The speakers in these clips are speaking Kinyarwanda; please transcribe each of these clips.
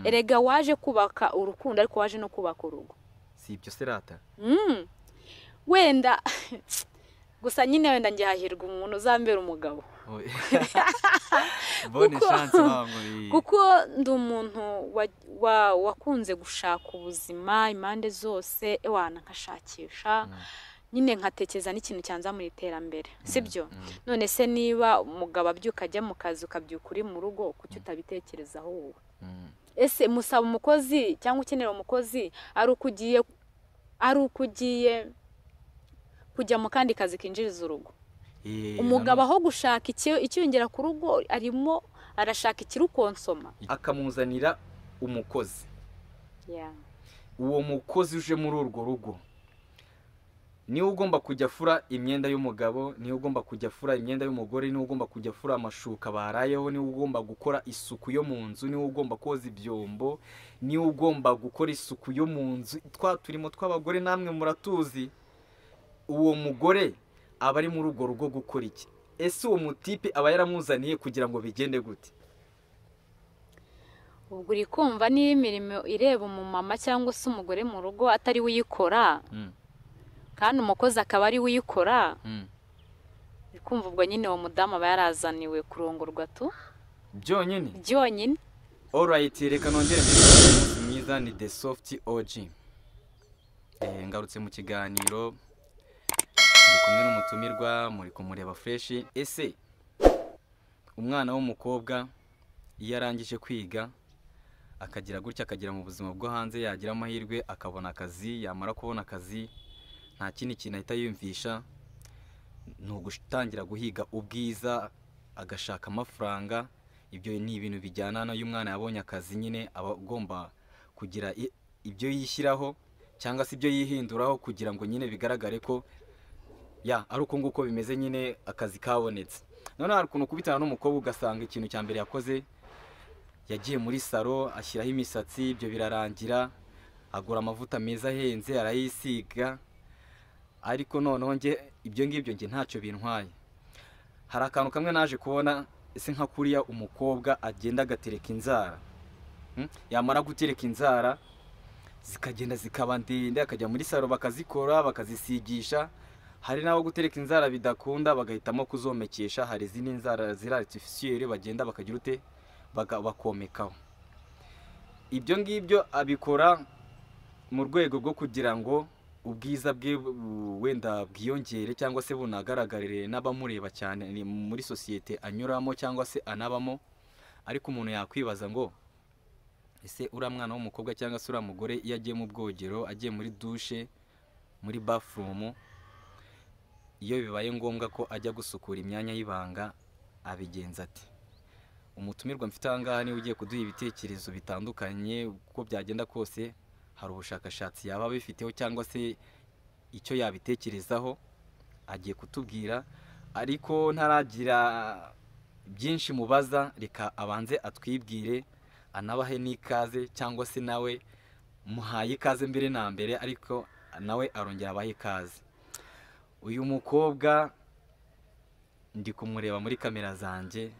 erega waje kubaka urukundo ariko waje no kubaka urugo. Si ibyo serata. Wenda gusa nyine wenda ngihahirwa umuntu uzambera umugabo. Bonne chance wangu. Kuko ndi umuntu wakunze gushaka ubuzima impande zose ewana nkashakisha nyine nkatekereza n'ikintu cyanza muri iterambere sibyo. None se niba umugabo abyuka ajya mu kazi ukabyuka uri mu rugo kuki utabitekerezaho wowe? Ese musaba umukozi cyangwa ukenera umukozi ari ukugiye kujya mu kandi kazi kinjiriza urugo? Umugabo aho gushaka icyongera ku rugo arimo arashaka ikirukonsoma akamuzanira umukozi. Uwo mukozi uje muri urwo rugo niwe ugomba kujya fura imyenda y'umugabo, niwe ugomba kujya fura imyenda y'umugore, niwe ugomba kujya fura amashuka barayeho, niwe ugomba gukora isuku yo mu nzu, niwe ugomba koza ibyombo, niwe ugomba gukora isuku yo mu nzu. Turimo tw'abagore namwe muratuzi. Uwo mugore aba ari muri urwo rugo gukora iki? Ese uwo mutipe aba yaramuzaniye kugira ngo bigende gute? Ubwo uri kumva niba imirimo ireba umumama cyangwa se umugore mu rugo atari uyikora kandi umukozi akaba ari uyikora, kumva ubwo nyine uwo mudamu aba yarazaniwe kurongorwa tu byonyine. Alright, reka nongere mwiza ni The Soft OG. Ngarutse mu kiganiro ndi kumwe n'umutumirwa muri kumureba fresh. Ese umwana w'umukobwa iyo arangije kwiga akagira gutya akagira mu buzima bwo hanze yagira amahirwe akabona akazi, yamara kubona akazi nta kindi kintu ahita yumvisha ni ugutangira guhiga ubwiza agashaka amafaranga. Ibyo ni ibintu bijyana no y'umwana yabonye akazi nyine aba agomba kugira ibyo yishyiraho cyangwa se ibyo yihinduraho kugira ngo nyine bigaragare ko ari uko nguko bimeze nyine akazi kabonetse. None hari ukuntu kubitana n'umukobwa ugasanga ikintu cya mbere yakoze yagiye muri salo ashyiraho imisatsi, ibyo birarangira agura amavuta meza ahenze arayisiga, ariko noneho ibyo ngibyo ntacyo bintwaye. Hari akantu kamwe naje kubona, ese nka kuriya umukobwa agenda agatereka inzara, yamara gutereka inzara zikagenda zikaba ndende akajya muri salo bakazikora bakazisigisha. Hari naho gutereka inzara bidakunda bagahitamo kuzomekesha, hari izindi nzara ziri artificiel bagenda bakagira ute bakomekaho. Ibyo ngibyo abikora mu rwego rwo kugira ngo ubwiza bwe wenda bwiyongere cyangwa se bunagaragarire n'abamureba cyane muri societe anyuramo cyangwa se anabamo. Ariko umuntu yakwibaza ngo ese uriya mwana w'umukobwa cyangwa se uriya mugore iyo agiye mu bwogero, agiye muri douche, muri bathroom, iyo bibaye ngombwa ko ajya gusukura imyanya y'ibanga abigenza ati? Umutumirwa mfite ahangaha niwe ugiye kuduha ibitekerezo bitandukanye uko byagenda kose. Hari ubushakashatsi yaba bifiteho cyangwa se icyo yabitekerezaho agiye kutubwira, ariko ntaragira byinshi mubaza reka abanze atwibwire anabahe n'ikaze, cyangwa se nawe muhaye ikaze mbere na mbere ariko nawe arongera abahe ikaze. Uyu mukobwa ndi kumureba muri kamera zanjye,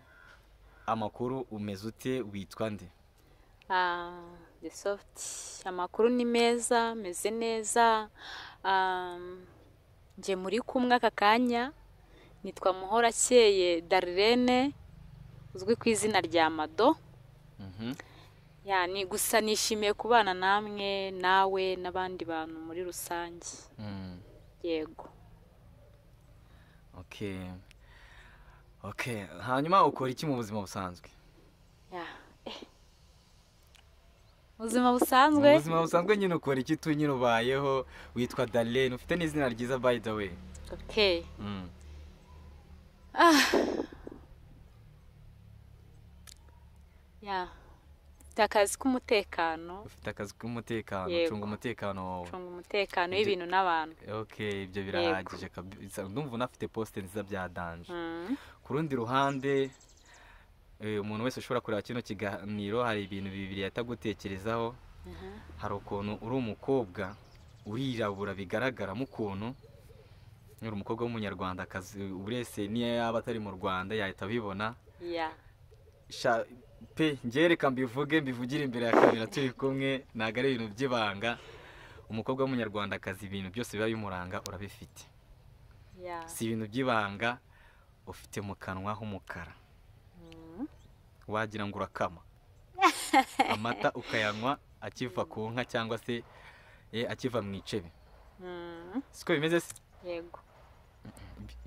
amakuru umeze ute, witwa nde? The Soft, amakuru ni meza, meze neza. Nje muri kumwe aka kanya nitwa Muhorakeye Darlene uzwi ku izina rya Mado. Yani gusa nishimiye kubana namwe nawe n'abandi bantu muri rusange. Yego. Okay, hanyuma ukora iki mu buzima busanzwe? Ubuzima busanzwe? Mu buzima busanzwe nyine ukora iki tu nyine ubayeho? Witwa Darlene, ufite n'izina ryiza by the way. Okay. Ufite akazi k'umutekano. Ufite akazi k'umutekano, cunga umutekano wawe. Cunga umutekano w'ibintu n'abantu. Okay, ibyo birahagije kabisa. Ndumva unafite poste nziza bya danje. Ku rundi ruhande umuntu wese ushobora kureba kino kiganiro hari ibintu bibiri yatagutekerezaho. Hari ukuntu uri umukobwa urirabura bigaragaramo ukuntu uri umukobwa w'umunyarwandakazi, urese niyo yaba atari mu Rwanda yahita bibona. pe ngereka mbivugire imbere ya kamera turi kumwe, ntabwo ari ibintu by'ibanga. Umukobwa w'umunyarwandakazi ibintu byose biba bimuranga urabifite, si ibintu by'ibanga. Ufite mu kanwa h'umukara, wagira ngo urakama amata ukayanywa akiva ku nka cyangwa se akiva mu icebe. Siko bimeze se? Yego.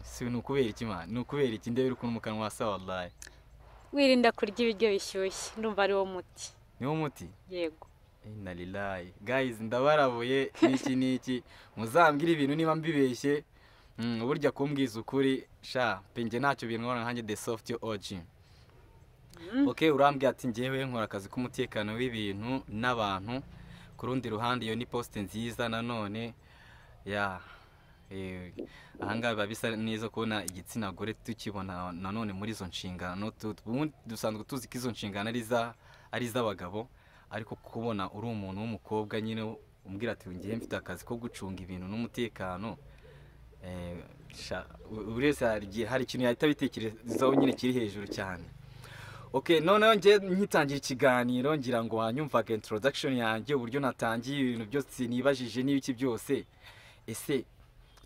Si ni ukubera iki man? Ni ukubera iki ndebe ukuntu mu kanwa hasa wallahi? Wirinda kurya ibiryo bishyushye, ndumva ari wo muti. Ni wo muti? Yego. Inna lillahi. Guys, ndabarabuye niki muzambwira ibintu niba mbibeshye. Burya kumbwiza ukuri sha penge ntacyo bintwara nkanjye The Soft OG. Okay, urambwira ati ngewe nkora akazi k'umutekano w'ibintu n'abantu. Ku rundi ruhande iyo ni poste nziza nanone ahangaha biba bisa neza kubona igitsina gore tukibona nanone muri izo nshingano. Dusanzwe tuzi ko izo nshingano ari iz'abagabo, ariko kubona uri umuntu w'umukobwa nyine umbwira ati ngiye mfite akazi ko gucunga ibintu n'umutekano, urese hari ikintu yahita bitekerezaho nyine kiri hejuru cyane. Okay, noneho ngiye nkitangira ikiganiro ngira ngo wanyumvaga introduction yanjye, uburyo natangiye ibintu byose nibajije n'ibiki byose. Ese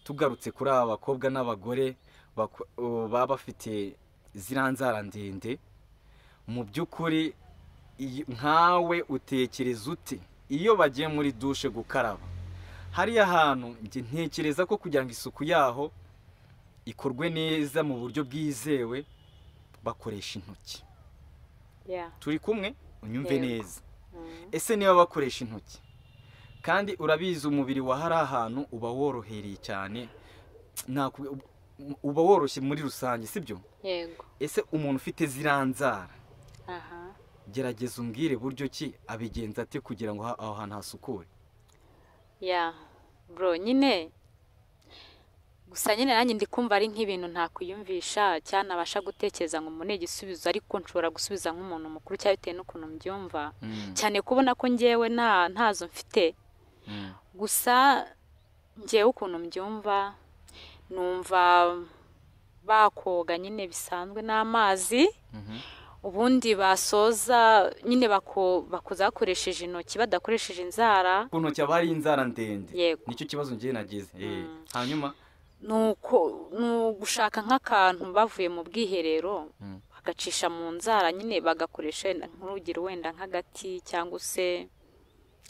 tugarutse kuri aba bakobwa n'abagore baba bafite ziranzara ndende, mu by'ukuri nkawe utekereza ute iyo bagiye muri dushe gukaraba? Hariya hantu ntekereza ko kugira ngo isuku yaho ikorwe neza mu buryo bwizewe bakoresha intoki. Turi kumwe unyumve neza. Ese niba bakoresha intoki kandi urabizi umubiri wa hari ahantu uba worohereye cyane, uba woroshye muri rusange, sibyo? Yego. Ese umuntu ufite ziranzara gerageza umbwire buryo ki abigenza ate kugira ngo aho hantu hasukure? Bro, nyine gusa nyine nanjye ndi kumva ari nk'ibintu ntakwiyumvisha cyane abasha gutekereza ngo mbone igisubizo, ariko nshobora gusubiza nk'umuntu mukuru cyane bitewe n'ukuntu mbyumva, cyane kubona ko ngewe ntazo mfite. Gusa ngewe ukuntu mbyumva numva bakoga nyine bisanzwe n'amazi, ubundi basoza nyine bakoza bakoresheje intoki badakoresheje inzara. Ku ntoki aba ari inzara ndende, nicyo kibazo ngiye nagize. Hanyuma nuko gushaka nk'akantu bavuye mu bwiherero bagacisha mu nzara nyine bagakoresha nk'urugero wenda nk'agati cyangwa se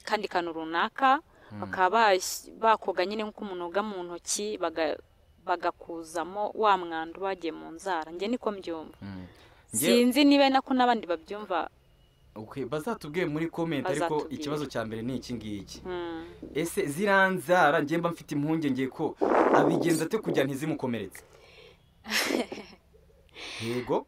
kandi kantu runaka, bakaba bakoga nyine nk'uko umuntu woga mu ntoki bagakuzamo wa mwanda bagiye mu nzara. Njye niko mbyumva, sinzi niba nako n'abandi babyumva. Okay, bazatubwiye muri comment, ariko ikibazo cya mbere ni iki ngiki. Ese ziranzara ngiye mba mfite impungenge ko abigenza ate kugira ntizimukomeretse? Yego.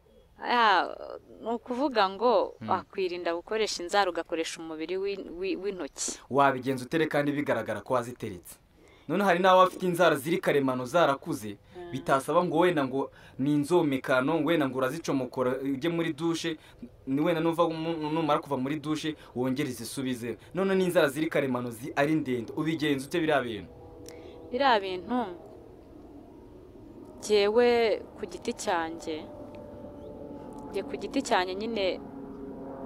Ni ukuvuga ngo wakwirinda gukoresha inzara ugakoresha umubiri w'intoki. Wabigenza utere kandi bigaragara ko waziteretse. None hari nawe afite inzara ziri karemano zarakuze, bitasaba ngo wenda ngo ni inzomekano wenda ngo urazicomokora ujye muri dushe, ni wenda numara kuva muri dushe wongere izisubize. None ni inzara ziri karemano ari ndende, ubigenza ute biriya bintu? Biriya bintu jewe ku giti cyanjye nyine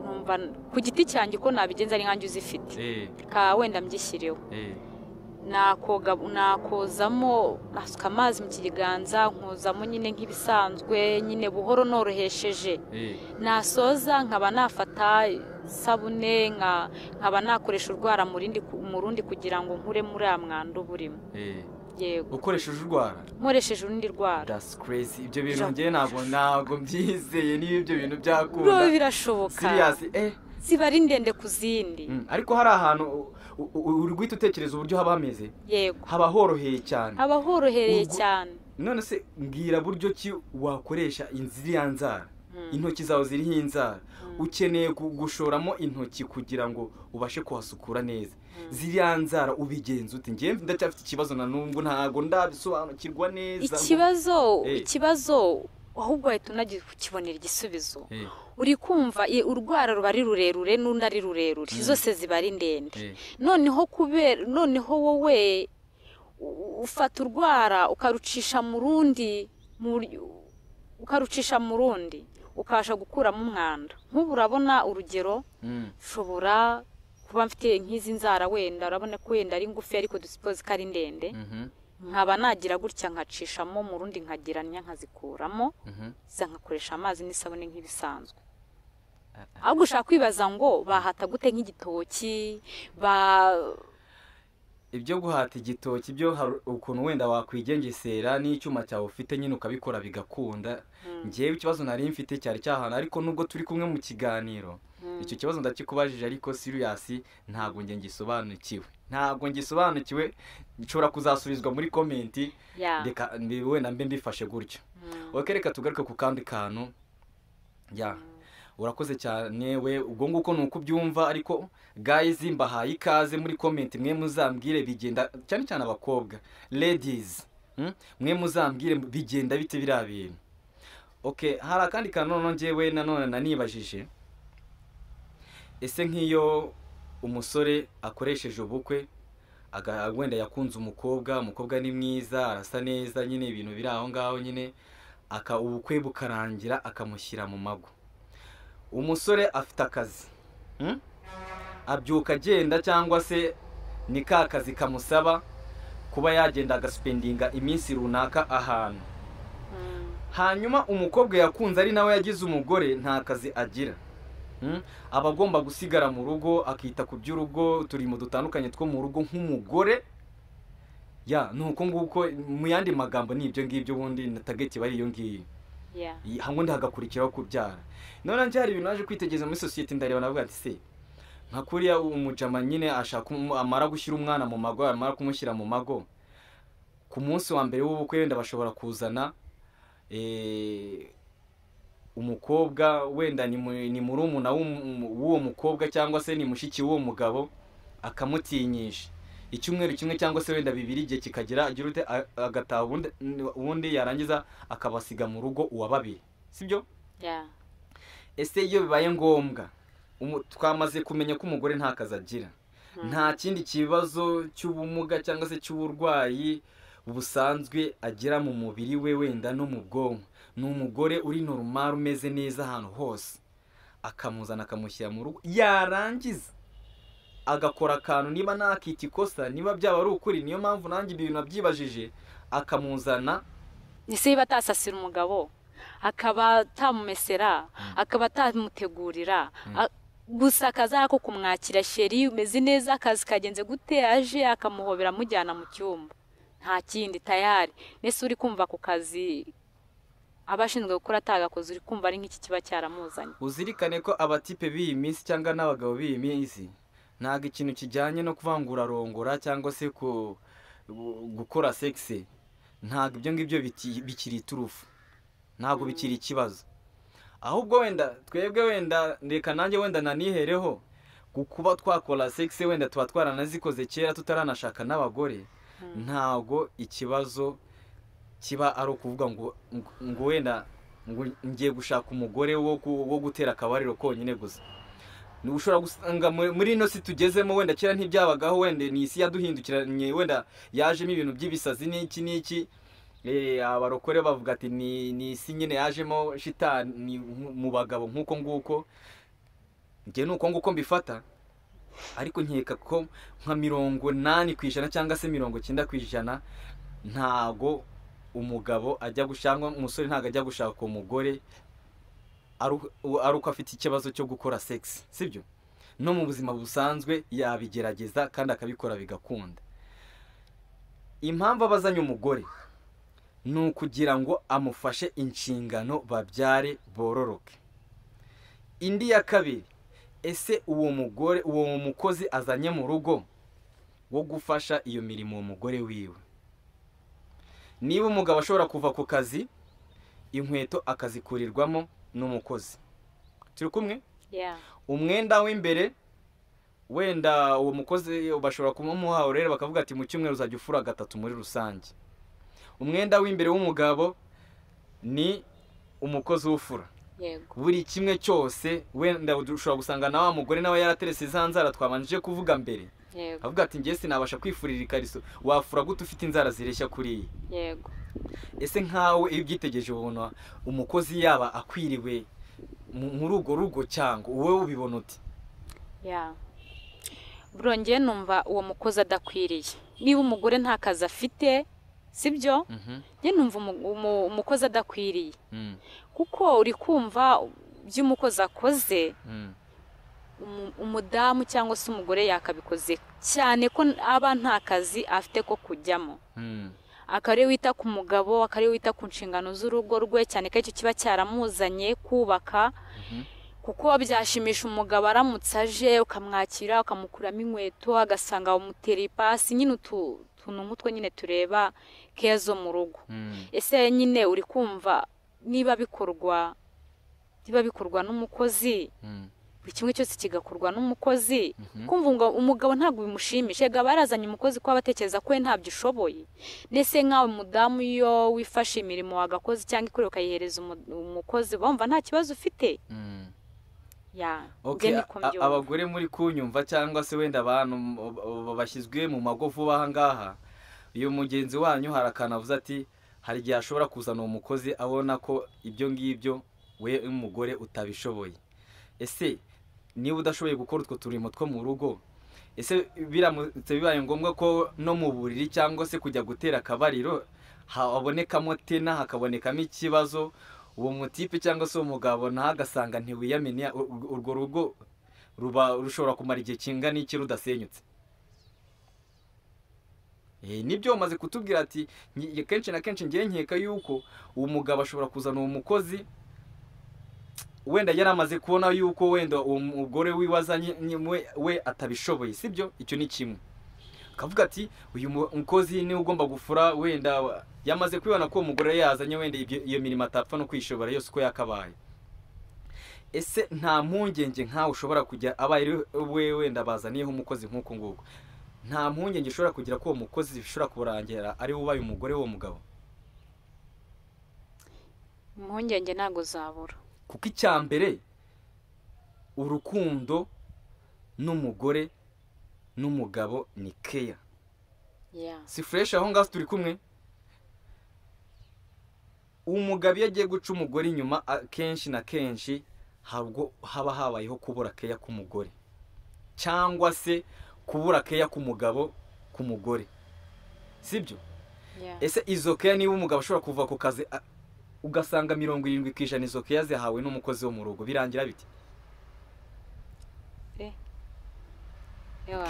numva ku giti cyanjye ko nabigenza ari nkanjye uzifite ka wenda mbyishyireho. Nakozamo asuka amazi mu kiganza, nkozamo nyine nk'ibisanzwe nyine buhoro norohesheje. Nasoza nkaba nafata sabune nkaba nakoresha urwara mu rundi kugira ngo nkure muri amwanda burimo. Yego. Ukoresheje urwara? Nkoresheje urundi rwara. That's crazy. Ibyo bintu ngiye ntabwo byizeye niba ibyo bintu byakunda. Bro, birashoboka. Serious? Ziba ari ndende ku zindi. Ariko hari ahantu uri guhita utekereza uburyo haba hameze. Yego. Haba horoheye cyane. Haba horohereye cyane. None se mbwira buryo ki wakoresha inzira nzara, intoki zawe ziriho inzara, ukeneye gushoramo intoki kugira ngo ubashe kuhasukura neza. Ziriya nzara ubigenza ute? Ngiye ndacyafite ikibazo na nubwo ntago ndabisobanukirwa neza. Ikibazo ahubwo ahita unagikibonera igisubizo. Uri kumva urwara ruba ari rurerure n'undi ari rurerure, zose ziba ari ndende. Noneho wowe ufata urwara ukarucisha mu rundi ukabasha gukuramo umwanda. Nk'ubu urabona urugero, ushobora kuba mfite nk'izi nzara wenda urabona ko wenda ari ngufi ariko dusipoze ko ari ndende, nkaba nagira gutya nkacishamo mu rundi nkagiranya nkazikuramo, nkakoresha amazi n'isabune nk'ibisanzwe. ahubwo ushaka kwibaza ngo bahata gute nk'igitoki ibyo guhata igitoki byo hari ukuntu wenda wakwigengesera n'icyuma cyawe ufite nyine ukabikora bigakunda. Ngewe ikibazo nari mfite cyari cyahana, ariko nubwo turi kumwe mu kiganiro icyo kibazo ndakikubajije, ariko serious ntabwo ngisobanukiwe, nshobora kuzasubizwa muri komenti, reka wenda mbe mbifashe gutyo. Reka tugaruke ku kandi kantu. Urakoze cyane we, ubwo nguko nuko ubyumva, ariko guys mbahaye ikaze muri comment, mwe muzambwire bigenda cyane cyane abakobwa, ladies, mwe muzambwire bigenda bite biriya bintu. Hari akandi kantu ngewe nanone nanibajije, ese nk'iyo umusore akoresheje ubukwe wenda yakunze umukobwa ni mwiza, arasa neza, nyine ibintu biri aho ngaho, nyine ubukwe bukarangira akamushyira mu mago. Umusore afite akazi, abyuka agenda, cyangwa se ni ka kazi kamusaba kuba yagenda agasipendinga iminsi runaka ahantu. Hanyuma umukobwa yakunze ari nawe yagize umugore nta kazi agira, aba agomba gusigara mu rugo akita ku by'urugo, turimo dutandukanye two mu rugo nk'umugore. Nuko nguko mu yandi magambo ni ibyo ngibyo, ubundi na target bari iyo ngiyo, hamwe ndagakurikiraho kubyara. None njye hari ibintu naje kwitegereza muri society, ndareba navuga ati se nka kuriya umujama nyine ashaka amara gushyira umwana mu mago, amara kumushyira mu mago, ku munsi wa mbere w'ubukwe wenda bashobora kuzana umukobwa wenda ni murumuna w'uwo mukobwa, cyangwa se ni mushiki w'uwo mugabo, akamutinyisha icyumweru kimwe cyangwa se wenda 2 igihe kikagera, agira ute agataha, ubundi yarangiza akabasiga mu rugo uwababiri, sibyo? Ese iyo bibaye ngombwa, twamaze kumenya ko umugore nta kazi agira, nta kindi kibazo cy'ubumuga cyangwa se cy'uburwayi busanzwe agira mu mubiri we wenda no mu bwonko, ni umugore uri normal umeze neza ahantu hose, akamuzana akamushyira mu rugo, yarangiza agakora akantu, niba nakita ikosa, niba byaba ari ukuri, niyo mpamvu nanjye ibintu nabyibajije, akamuzana. Ese niba atasasira umugabo, akaba atamumesera, akaba atamutegurira, gusa akaza ko kumwakira, sheri umeze neza, akazi kagenze gute, aje akamuhobera amujyana mu cyumba, nta kindi tayari. Nese uri kumva ku kazi abashinzwe gukora atagakoze, uri kumva ari nk'iki kiba cyaramuzanye. Uzirikane ko abatipe b'iyi minsi cyangwa n'abagabo b'iyi minsi ntago ikintu kijyanye no kuvangura rongora cyangwa se gukora sexe, ntago ibyo ngibyo bikiri turufu, ntago bikiri ikibazo. Ahubwo wenda twebwe wenda reka nanjye wenda nanihereho kuba twakora sexe, wenda tuba twaranazikoze kera tutaranashaka n'abagore, ntago ikibazo kiba ari ukuvuga ngo wenda ngiye gushaka umugore wo gutera akabariro konyine gusa. Ushobora gusanga muri ino si tugezemo, wenda kera ntibyabagaho, wenda ni isi yaduhindukiranye, wenda yajemo ibintu by'ibisazi n'iki abarokore bavuga ati ni isi nyine yajemo shitani mu bagabo, nk'uko nguko njye nuko nguko mbifata. Ariko nkeka ko nka 80% cyangwa se 90% ntago umugabo ajya gushaka, umusore ntago ajya gushaka umugore ari uko afite ikibazo cyo gukora sex, sibyo? No mu buzima busanzwe yabigerageza kandi akabikora bigakunda. Impamvu abazanye umugore ni ukugira ngo amufashe inshingano, babyare, bororoke. Indi ya kabiri, ese uwo mukozi azanye mu rugo wo gufasha iyo mirimo umugore wiwe. Niba umugabo ashobora kuva ku kazi, inkweto akazikurirwamo n'umukozi, turi kumwe? Umwenda w'imbere wenda uwo mukozi bashobora kumuha rero, bakavuga ati mu cyumweru uzajya ufura 3 muri rusange. Umwenda w'imbere w'umugabo ni umukozi w'ufura. Buri kimwe cyose, wenda ushobora gusanga na wa mugore nawe yaraterese za nzara twabanjije kuvuga mbere, avuga ati ngiye sinabasha kwifurira ikariso, wafura gute ufite inzara zireshya kuri iyi? Ese nkawe iyo byitegereje ubona umukozi yaba akwiriwe muri urwo rugo cyangwa wowe ubibona uti? burongeye numva uwo mukozi adakwiriye. Niba umugore nta kazi afite sibyo, njye numva umukozi adakwiriye, kuko uri kumva by'umukozi akoze umudamu cyangwa se umugore yakabikoze cyane ko aba nta kazi afite ko kujyamo. Akari wita ku mugabo, akari wita ku nshingano z'urugo rwe, cyane ko icyo kiba cyaramuzanye kubaka, kuko byashimisha umugabo aramutse aje ukamwakira ukamukuramo inkweto agasanga umutera ipasi, nyine utuntu nk'utwo nyine tureba keya zo mu rugo. Ese nyine uri kumva niba bikorwa n'umukozi, buri kimwe cyose kigakorwa n'umukozi, kumva ngo umugabo ntabwo bimushimisha. Ega barazanye umukozi ko abatekereza ko we ntabyo ushoboye. Nese nkawe mudamu iyo wifashe imirimo wagakoze cyangwa ikorera ukayihereza umukozi, bumva nta kibazo ufite. Abagore muri kunyumva cyangwa se wenda abantu bashyizwe mu mago vuba aha ngaha, iyo mugenzi wanyu harakanavuze ati hari igihe ashobora kuzana umukozi abona ko ibyo ngibyo we umugore utabishoboye. Ese niba udashoboye gukora utwo turimo two mu rugo, ese biramutse bibaye ngombwa ko no mu buriri cyangwa se kujya gutera akabariro habonekamo tena, hakabonekamo ikibazo, uwo mutipe cyangwa se umugabo ntagasanga ntiwiyamenya, urwo rugo rushobora kumara igihe kingana iki rudasenyutse? Nibyo umaze kutubwira ati kenshi na kenshi ngiye nkeka yuko uwo mugabo ashobora kuzana uwo mukozi wenda yaramaze kubona yuko wenda uwo mugore wibazanye we atabishoboye, sibyo? Icyo ni kimwe. Akavuga ati uyu mukozi ni ugomba gufura, wenda yamaze kwibona ko umugore yazanye wenda iyo mirimo atapfa no kwishobora yose uko yakabaye. Ese nta mpungenge nkawe ushobora kujya abaye we wenda bazaniyeho umukozi nk'uko nguko, nta mpungenge ushobora kugira ko uwo mukozi bishobora kurangira ari ubaye umugore w'uwo mugabo? Impungenge ntago zabura, kuko icya mbere urukundo n'umugore n'umugabo ni keya. Si fresh aho ngaho turi kumwe. Umugabo iyo agiye guca umugore inyuma kenshi na kenshi haba habayeho kubura keya k'umugore, cyangwa se kubura keya k'umugabo k'umugore, sibyo? Ese izo keya niba umugabo ashobora kuva ku kazi ugasanga 70% izo keya zihawe n'umukozi wo mu rugo, birangira biti?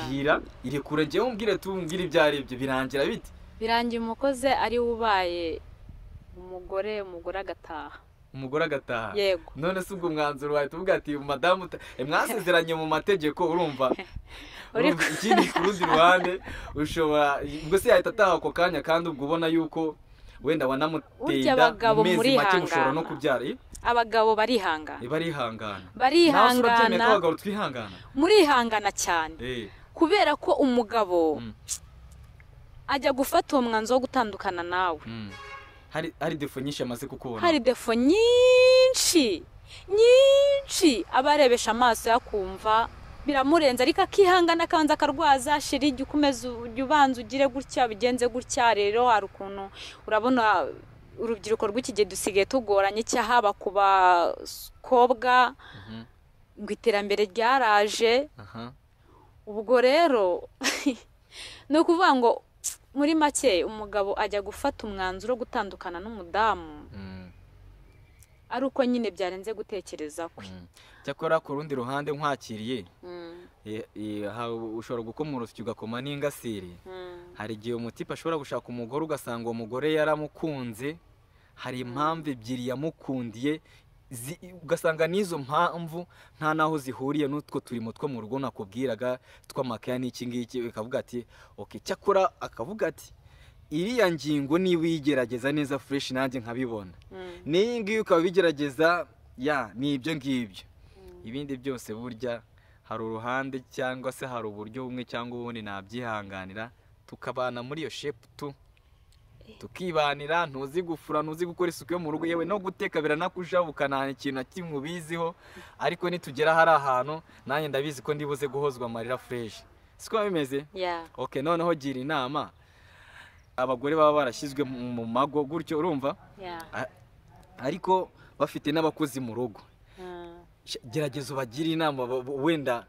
Bwira irekure ngewe umbwire tumbwire ibyari ibyo, birangira biti? Birangira umukozi ari ubaye umugore agataha. Umugore agataha? Yego. None se ubwo mwanzuro wawe tuvuga ati madamu mwasezeranye mu mategeko, urumva? Ikindi ku rundi ruhande ushobora ubwo se yahita ataha ako kanya, kandi ubwo ubona yuko wenda wanamuteye mu mezi make mushobora no kubyara. Abagabo barihangana. Barihangana. Abagabo twihangana. Murihangana cyane. Kubera ko umugabo ajya gufata uwo mwanzo wo gutandukana nawe. Hari defo nyinshi amaze kukubona. Hari defo nyinshi abarebesha amaso yakumva biramurenza, ariko akihangana kanza akarwaza shiri ijya ukomeza ubanza ugire gutya bigenze gutya. Rero hari ukuntu urabona urubyiruko rw'ikige dusigaye tugoranye cyahaba ku bakobwa ngo iterambere ryaraje. Ubwo rero ni ukuvuga ngo muri make umugabo ajya gufata umwanzuro wo gutandukana n'umudamu ari uko nyine byarenze gutekereza kwe. Cyakora ku rundi ruhande nkwakiriye, ushobora gukomora urusyo ugakoma n'ingasire. Hari igihe umutipe ashobora gushaka umugore ugasanga uwo mugore yaramukunze, hari impamvu ebyiri yamukundiye, ugasanga n'izo mpamvu nta naho zihuriye n'utwo turimo two mu rugo nakubwiraga tw'amakeya n'iki ngiki. Bikavuga ati cyakora akavuga ati iriya ngingo niba uyigerageza neza fresh nanjye nkabibona, n'iyi ngiyi ukaba ubigerageza ni ibyo ngibyo. Ibindi byose burya hari uruhande cyangwa se hari uburyo bumwe cyangwa ubundi nabyihanganira, tukabana muri iyo shape tukibanira. Ntuzi gufura, ntuzi gukora isuku yo mu rugo, yewe no guteka biranakujabuka, nta ikintu na kimwe ubiziho, ariko nitugera hari ahantu nanjye ndabizi ko ndibuze guhozwa amarira fresh. Siko bimeze? Noneho gira inama abagore baba barashyizwe mu mago gutyo, urumva? Ariko bafite n'abakozi mu rugo. gerageza ubagire inama wenda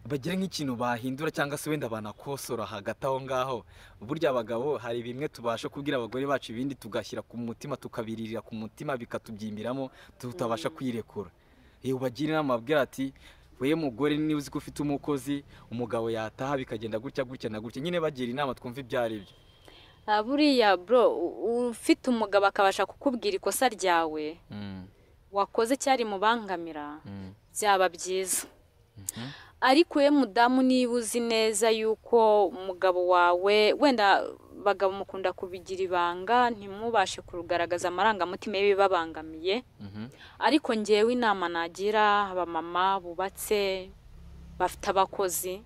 bagire nk'ikintu bahindura cyangwa se wenda banakosora hagati aho ngaho. Burya abagabo hari bimwe tubasha kubwira abagore bacu, ibindi tugashyira ku mutima, tukabiririra ku mutima bikatubyimbiramo, tutabasha kwirekura. Ubagire inama babwira ati we mugore niba uzi ko ufite umukozi, umugabo yataha bikagenda gutya gutya na gutya, nyine bagira inama twumva ibyo ari byo. Buriya bro, ufite umugabo akabasha kukubwira ikosa ryawe wakoze cyari mubangamira, byaba byiza. Ariko we mudamu niba uzi neza yuko umugabo wawe, wenda bagabo mukunda kubigira ibanga, ntimubashe kugaragaza amarangamutima y'ibibabangamiye, ariko ngewe inama nagira abamama bubatse bafite abakozi,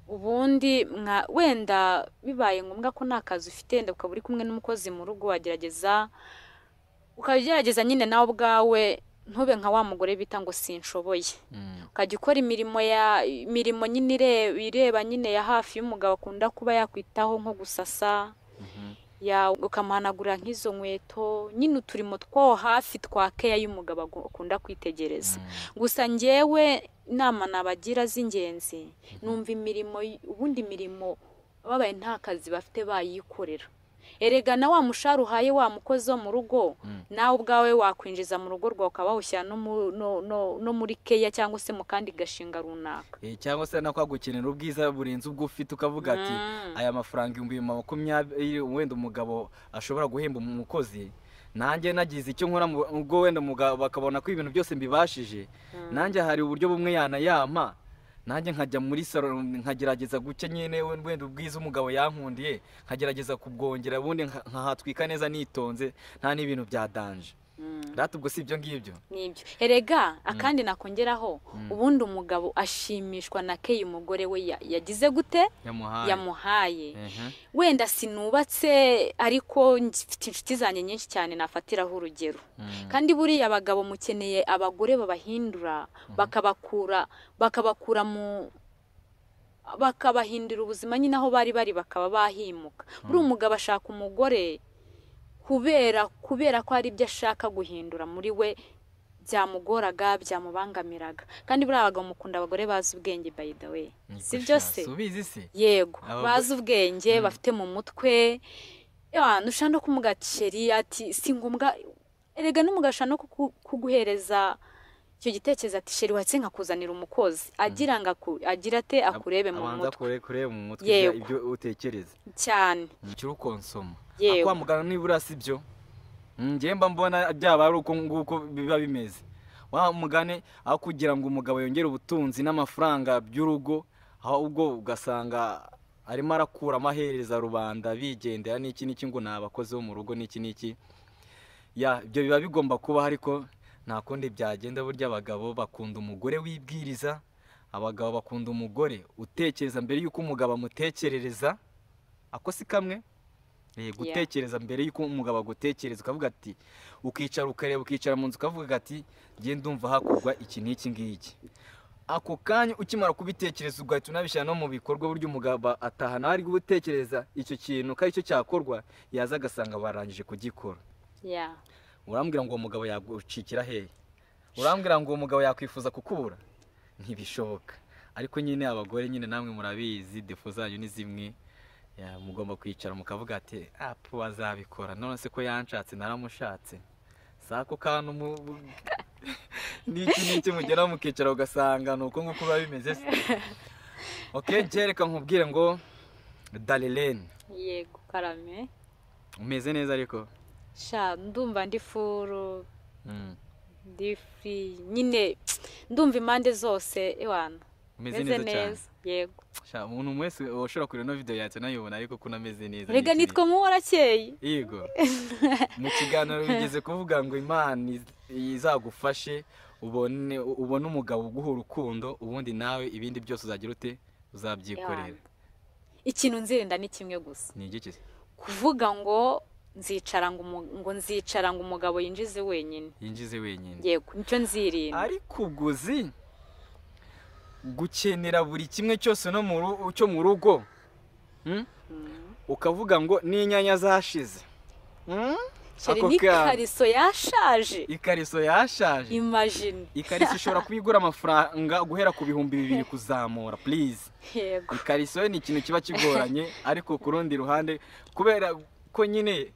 ubundi wenda bibaye ngombwa ko nta kazi ufite, wenda ukaba uri kumwe n'umukozi mu rugo, ukagerageza nyine nawe ubwawe ntube nka wa mugore bita ngo sinshoboye, ukajya ukora imirimo nyine ireba nyine ya hafi y'umugabo akunda kuba yakwitaho, nko gusasa, ukamuhanagura nk'izo nkweto, nyine uturimo two hafi twa keya y'umugabo akunda kwitegereza. Gusa ngewe inama nabagira z'ingenzi, numva ubundi imirimo babaye nta kazi bafite bayikorera. Erega na wa mushahara uhaye wa mukozi wo mu rugo, nawe ubwawe wakwinjiza mu rugo rwawe ukabawushyira no muri keya cyangwa se mu kandi gashinga runaka. Cyangwa se nako gukenera ubwiza burenze ubwo ufite, ukavuga ati aya mafaranga 20,000 wenda umugabo ashobora guhemba umukozi, nanjye nagize icyo nkora ubwo wenda umugabo bakabona ko ibintu byose mbibashije, nanjye hari uburyo bumwe yanayama, nanjye nkajya muri salon nkagerageza gucya nyine wenda ubwiza umugabo yankundiye, nkagerageza kubwongera, ubundi nkahatwika neza nitonze, nta n'ibintu bya danje. Ubwo si ibyo ngibyo nibyo. Erega akandi nakongeraho, ubundi umugabo ashimishwa na keyi umugore we yagize gute, yamuhaye. Wenda sinubatse, ariko mfite inshuti zanjye nyinshi cyane nafatiraho urugero. Kandi buriya abagabo mukeneye abagore babahindura, bakabahindura ubuzima nyine aho bari bakaba bahimuka. Buri umugabo ashaka umugore kubera ko hari ibyo ashaka guhindura muri we, byamugoraga, byamubangamiraga. Kandi buriya abagabo mukunda abagore bazi ubwenge, by the way, si byo se? Yego, bazi ubwenge, bafite mu mutwe. Nushaka no kumugata sheri ati si ngombwa, erega n'umugabo ashaka no kuguhereza icyo gitekerezo ati sheri watse nkakuzanira umukozi, agira ate akurebe mu mutwe, kureba mu mutwe ibyo utekereza cyane, icyo ukonsoma. Akwa mugana nibura sibyo, ngiye mba mbona byaba ari uko nguko biba bimeze. Wa mugane aho kugira ngo umugabo yongere ubutunzi n'amafaranga by'urugo, ahubwo ugasanga arimo arakura amahereza rubanda bigendera n'iki ngo nabakoze bo mu rugo n'iki. Ibyo biba bigomba kuba, ariko nta kundi byagenda. Burya abagabo bakunda umugore wibwiriza, abagabo bakunda umugore utekereza mbere y'uko umugabo amutekerereza. Ako si kamwe, gutekereza mbere y'uko umugabo agutekereza, ukavuga ati, ukicara mu nzu ukavuga ati ngiye ndumva hakorwa iki n'iki ngiki. Ako kanya ukimara kubitekereza ugahita unabishyira no mu bikorwa. Buryo umugabo ataha nawe ari gutekereza icyo kintu ko icyo cyakorwa, yaza agasanga barangije kugikora. Urambwira ngo uwo mugabo yagucikira hehe? Urambwira ngo uwo mugabo yakwifuza kukubura? Ntibishoboka. Ariko nyine abagore nyine namwe murabizi, defo zanyu ni zimwe. Mugomba kwicara mukavuga ati apu azabikora, none se ko yanshatse naramushatse. Sako kantu n'iki mugera mukicara ugasanga nuko nguko biba bimeze. Jereka nkubwire ngo Darlene. Yego karame. Umeze neza ariko? Ndumva ndi furu, ndi free, nyine ndumva impande zose ewana. Umeze neza cyane. Yego. Umuntu wese ushobora kureba no video yacu nayibona, ariko kunameze neza. Rega nitwa muhorakeye. Yego. Mu kiganiro bigeze kuvuga ngo Imana izagufashe ubone umugabo uguha urukundo, ubundi nawe ibindi byose uzagira ute uzabyikorera. Ikintu nzirinda ni kimwe gusa. Ni igiki? Kuvuga ngo nzicara ngo umugabo yinjize wenyine. Yego, nicyo nzirinda. Ariko uguzi gukenera buri kimwe cyose no mu rugo, ukavuga ngo n'inyanya zashize, sheri Ako n'ikariso yashaje ikariso yashaje. imagine Ikariso ishobora kuyigura amafaranga guhera ku 2,000 kuzamura please. yego Ikariso ni ikintu kiba kigoranye, ariko ku rundi ruhande kubera ko nyine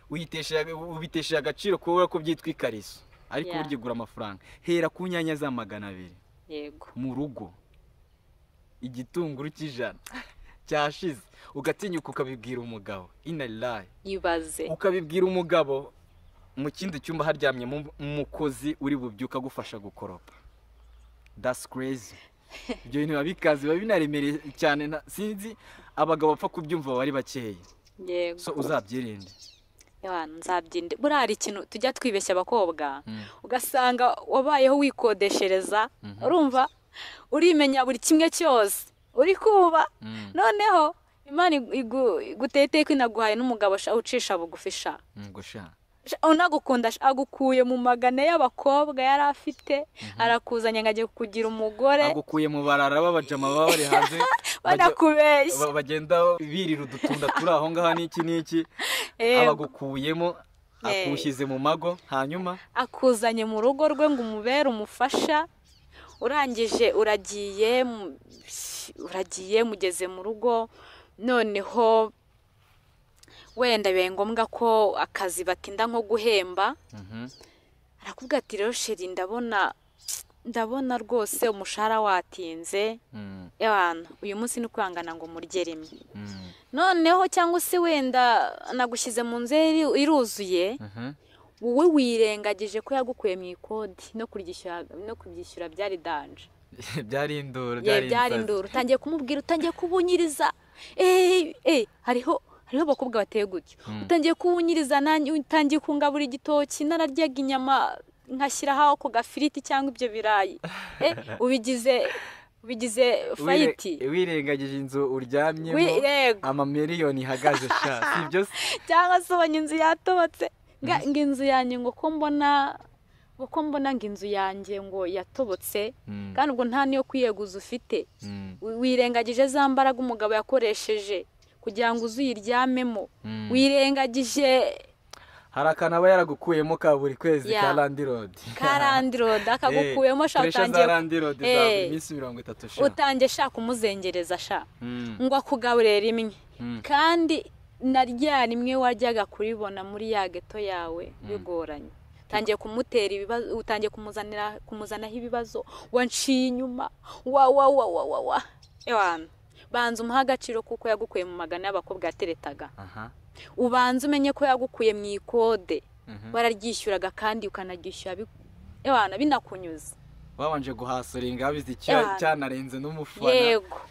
ubitesheje agaciro kubera ko byitwa ikariso, ariko Yeah. burya igura amafaranga. Hera ku nyanya za 200 yego mu rugo, igitunguru cy'ijana cyashize, ugatinyuka ukabibwira umugabo inalilahi, ibaze ukabibwira umugabo mu kindi cyumba haryamye umukozi uri bubyuka agufasha gukoropa. That's crazy. Ibyo bintu babikazi babinaremereye cyane, sinzi abagabo bapfa kubyumva bari bakeya. yego So uzabyirinde. Yana nzabyinde burari ikintu tujya twibeshya abakobwa ugasanga wabayeho wikodeshereza urumva urimenya buri kimwe cyose uri kuba noneho Imana igutete ko inaguhaye n'umugabo ucisha bugufi sha Ngusha. unagukunda agukuye mu magane y'abakobwa yari afite arakuzanye ngagiye kugira umugore Agukuye mu barara babajama baba bari hanze banakubeshya bagenda birira udutunda turi aho ngaho n'iki abagukuyemo akushyize mu mago, hanyuma akuzanye mu rugo rwe ngo umubere umufasha, urangije uragiye mugeze mu rugo, noneho wenda bibaye ngombwa ko akazi batinda nko guhemba, arakubwira ati rero sheri ndabona rwose umushahara watinze, uyu munsi ni kwangana ngo murye rimwe. Noneho cyangwa se wenda nagushyize mu nzu iruzuye, wowe wirengagije ko yagukuye mu ikodi no kuryishyura byari danje. byari induru utangiye kumubwira, utangiye kubunyiriza, hariho abakobwa bateye gutyo, utangiye kubunyiriza, utangiye kungabura igitoki, nararyaga inyama nkashyiraho ako gafiriti cyangwa ibyo birayi, ubigize fayiti, wirengagije inzu uryamyemo amamiliyoni ihagaze sha, sibyo se? cyangwa se ubonye inzu yatobotse ngo inzu yanjye ngo ko mbona ngo inzu yanjye ngo yatobotse, kandi ubwo nta niyo kwiyeguza ufite, wirengagije za mbaraga umugabo yakoresheje kugira ngo uzuyiryamemo, wirengagije hari akantu aba yaragukuyemo ka buri kwezi ka landirodi akagukuyemo iminsi 30 sha, utangiye shaka umuzengereza sha ngo akugaburire rimwe, kandi na rya rimwe wajyaga kuribona muri ya geto yawe bigoranye, utangiye kumutera ibibazo, utangiye kumuzanaho ibibazo, wanciye inyuma ewana banza umuha agaciro kuko yagukuye mu magana y'abakobwa yateretaga, ubanza umenye ko yagukuye mu ikode, wararyishyuraga kandi ukanaryishyura ewana binakunyuze, wabanje guhasoringa bizi cyanarenze n'umufana. Yego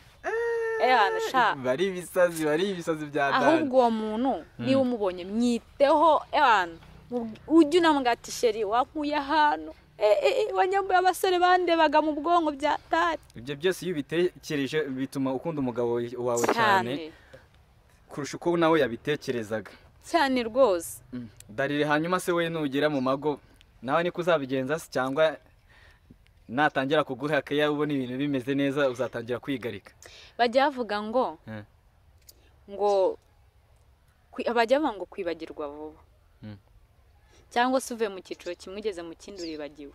sha bari ibisazi bya dani. Ahubwo uwo muntu niba umubonye mwiteho ewana, ujye unamugati sheri wakuye ahantu wanyambuye abasore bandebaga mu bwonko bya tari. Ibyo byose iyo ubitekereje bituma ukunda umugabo wawe cyane kurusha uko nawe yabitekerezaga cyane rwose. Darire hanyuma se we nugera mu mago nawe niko uzabigenza se, cyangwa natangira kuguha keya ubona ibintu bimeze neza uzatangira kwigarika? Bajya bavuga ngo kwibagirwa vuba, cyangwa se uvuye mu cyiciro kimwe ugeze mu kindi uribagiwe.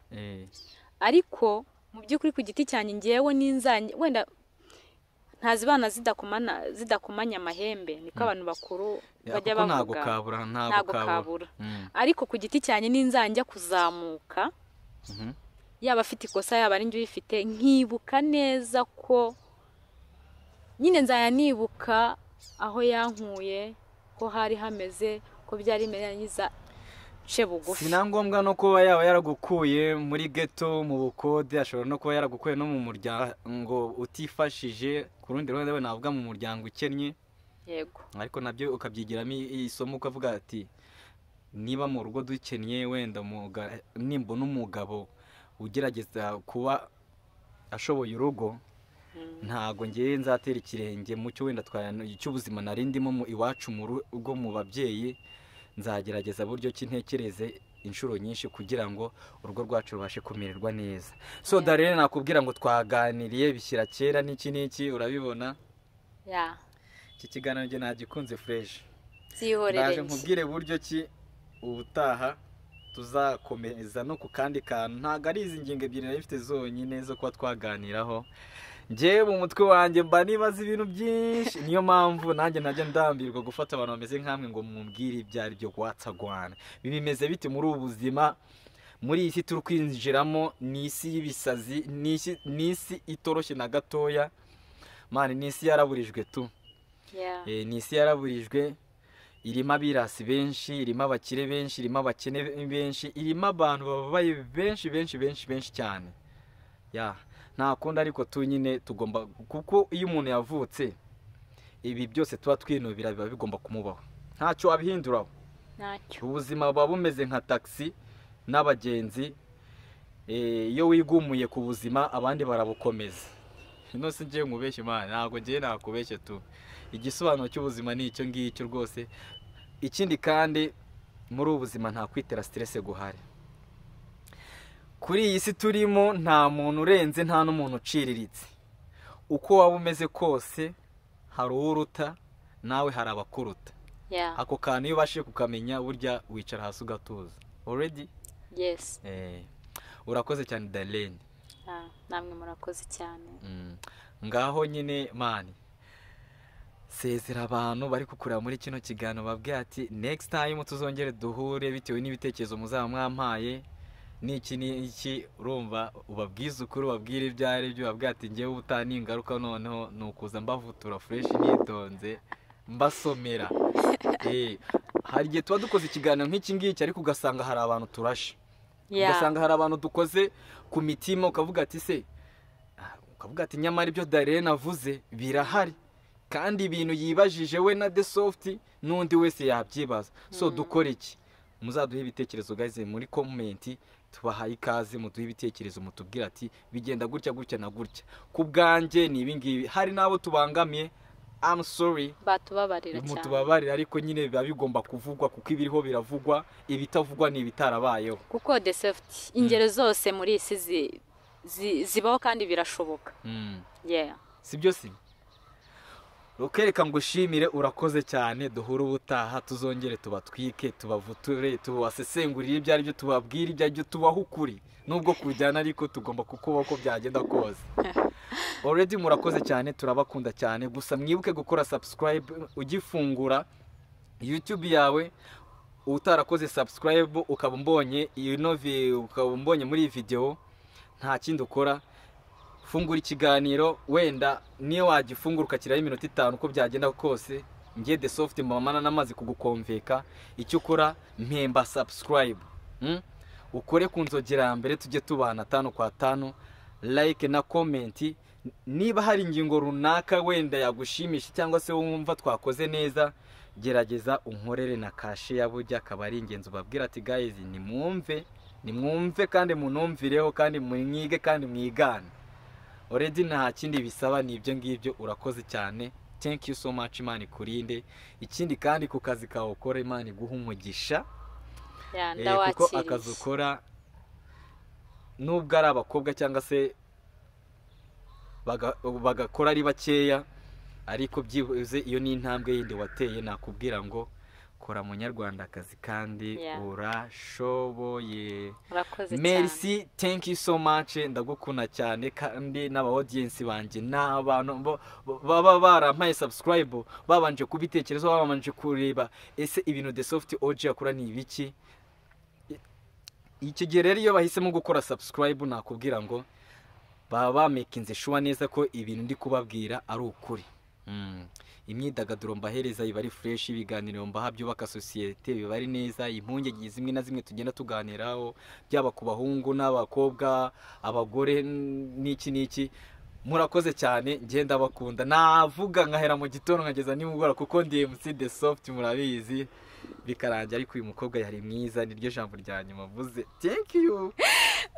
Ariko mu by'ukuri ku giti cyanjye ngewe n'inzange wenda ntazibana zidakomanya amahembe, niko abantu bakuru bajya bavuga, ntago kabura. Ariko ku giti cyanjye n'inzange kuzamuka, yaba afite ikosa yaba ari njye uyifite, nkibuka neza ko nyine nzaya nibuka aho yankuye, ko hari hameze, ko byari bimeze bugufi. Sinangombwa no kuba yaba yaragukuye muri geto mu bukode, ashobora no kuba yaragukuye no mu muryango utifashije, ku rundi ruhande we navuga mu muryango ukennye. Yego, ariko nabyo ukabyigiramo isomo ukavuga ati niba mu rugo dukennye, wenda nimbona umugabo ugerageza kuba ashoboye urugo, ntago ngiye nzatera ikirenge mu cyo wenda cy'ubuzima nari ndimo iwacu mu rugo mu babyeyi, nzagerageza buryo kintekereze inshuro nyinshi kugira ngo urugo rwacu rubashe kumererwa neza. So Darire nakubwira ngo twaganiriye bishyira kera n'iki urabibona. Ya iki kiganiro nge nagikunze fresh. Zihorere. Ndaje nkubwire buryo ki ubutaha tuzakomeza no ku kandi kantu. Ntabwo ari izi ngingo ebyiri nari mfite zonyine zo kuba twaganiraho. Njyewe mu mutwe wanjye mba nibaza ibintu byinshi, niyo mpamvu nanjye najya ndambirwa gufata abantu bameze nk'amwe ngo mumbwire ibyo ari byo watsagwana. Bimeze bite muri ubu buzima, muri iyi si turi kwinjiramo? Ni isi y'ibisazi, ni isi itoroshye na gatoya mani, ni isi yaraburijwe tu. Ni isi yaraburijwe, irimo abirasi benshi, irimo abakire benshi, irimo abakene benshi, irimo abantu babaye benshi cyane. Nta kundi ariko tu nyine tugomba, kuko iyo umuntu yavutse ibi byose tuba twinubira biba bigomba kumubaho, ntacyo wabihinduraho. Ubuzima buba bumeze nka taxi n'abagenzi, iyo wigumuye ku buzima abandi barabukomeza. Ino si ngiye nkubeshye Imana, ntabwo ngiye nakubeshye tu. Igisobanuro cy'ubuzima ni icyo ngicyo rwose. Ikindi kandi muri ubu buzima nta kwitera stress guhari. Kuri iyi si turimo nta muntu urenze, nta n'umuntu uciriritse. Uko waba umeze kose hari uruta, nawe hari abakuruta. Ako kantu iyo ubashije kukamenya burya wicara hasi ugatuza. Already? Yes. Urakoze cyane Darlene. Namwe murakoze cyane. Ngaho nyine mani, sezera abantu bari kukureba muri kino kiganiro, babwiye ati next time tuzongere duhure bitewe n'ibitekerezo muzaba mwampaye. Niki urumva, ubabwiza ukuri, ubabwira ibyo ari byo, babwiye ati ngewe ubutani ingaruka noneho nukuza mbavutura fresh nitonze mbasomera. Hari igihe tuba dukoze ikiganiro nk'iki ngiki ariko ugasanga hari abantu turashe, ugasanga hari abantu dukoze ku mitima, ukavuga ati se, ukavuga ati nyamara ibyo Darlene avuze birahari, kandi ibintu yibajije we na The Soft n'undi wese yabyibaza. So dukora iki? Muzaduhe ibitekerezo guys muri comment, tubahaye ikaze, muduhe ibitekerezo, mutubwira ati bigenda gutya na gutya. Ku bwanjye ni ibingibi, hari nabo tubangamiye, I'm sorry, batubabarira cyane, mutubabarira, ariko nyine biba bigomba kuvugwa kuko ibiriho biravugwa, ibitavugwa ni ibitarabayeho. Kuko The Soft ingero zose muri isi zibaho kandi birashoboka. Sibyo si? Rukereka ngushimire, urakoze cyane. Duhura ubutaha, tuzongere tubatwike, tubavuture, tubasesengurire ibyo ari byo, tubabwire ibyo ari byo, tubaho ukuri. Nubwo kujyana ariko tugomba kukubaho ko byagenda kose. Already murakoze cyane, turabakunda cyane. Gusa mwibuke gukora subscribe ugifungura YouTube yawe. Utarakoze subscribe ukaba umbonye ukaba umbonye muri iyi video, nta kindi ukora, fungura ikiganiro, wenda niyo wagifungura ukakiraho iminota 5 uko byagenda kose, ngiye The Soft mamana namaze kugukomveka. Icyo ukora mpemba subscribe, ukore ku nzogera ya mbere, tujye tubana 5 kwa 5, like na comment. Niba hari ingingo runaka wenda yagushimisha cyangwa se wumva twakoze neza, gerageza unkorere na kashe yabujya, akaba ari ingenzi. Ubabwira ati guys, nimwumve kandi munumvireho, kandi mwige kandi mwigane. Already nta kindi bisaba, ni ibyo ngibyo. Urakoze cyane, thank you so much. Imana ikurinde. Ikindi kandi ku kazi kawe ukora, Imana iguha umugisha. Kuko akazi ukora nubwo ari abakobwa cyangwa se bagakora ari bakeya, ariko byibuze iyo ni intambwe yindi wateye. Nakubwira ngo kora munyarwandakazi kandi urashoboye. Merci, thank you so much. Ndagukunda cyane, kandi n'aba audience banje n'abantu baba barampaye subscribe, babanje kubitekerezo, babanje kureba ese ibintu The Soft OG akora ni ibiki. Icyo gihe rero iyo bahisemo gukora subscribe, nakubwira ngo baba bamekinze sure neza ko ibintu ndi kubabwira ari ukuri. Imyidagaduro mbahereza iba ari fresh, ibiganiro mbaha byubaka societe biba ari neza, impungenge zimwe na zimwe tugenda tuganiraho, byaba ku bahungu n'abakobwa, abagore n'iki. Murakoze cyane, ngenda bakunda. Navuga nkahera mu gitondo nkageza nimugora, kuko ndi MC The Soft murabizi, bikarangira ariko uyu mukobwa yari mwiza. Niryo jambo rya nyuma vuze. Thank you.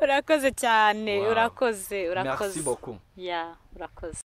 Urakoze cyane. Urakoze. Merci beaucoup. Urakoze.